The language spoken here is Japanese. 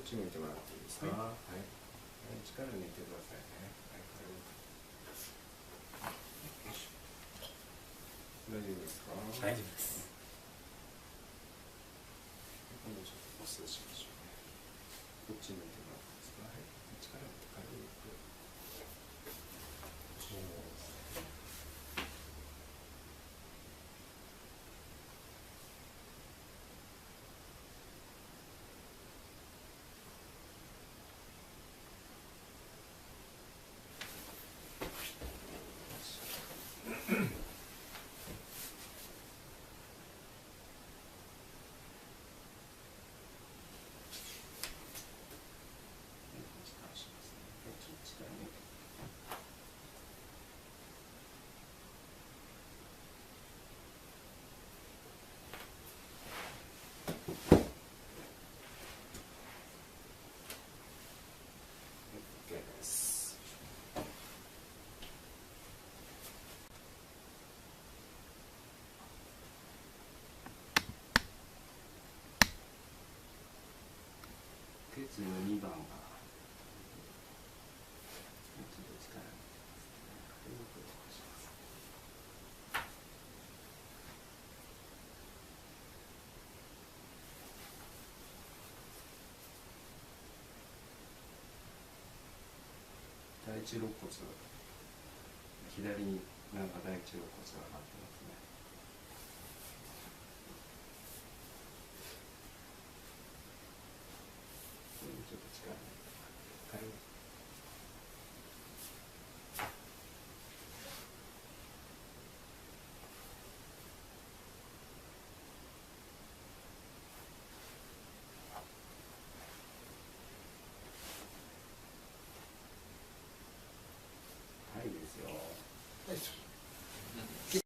っち向いてもらっていいですか。はい、はい、力抜いてくださいね。はい、大丈夫ですか。大丈夫です。今度ちょっと押ししましょうね。こっち向いてもらっていいですか。はい、力抜いて軽く。鉄の2番がちょっと力抜いてますね。第一肋骨、左になんか第一肋骨が上がってますね。ちょっと力抜いて軽く。はい、ですよ。よいしょ。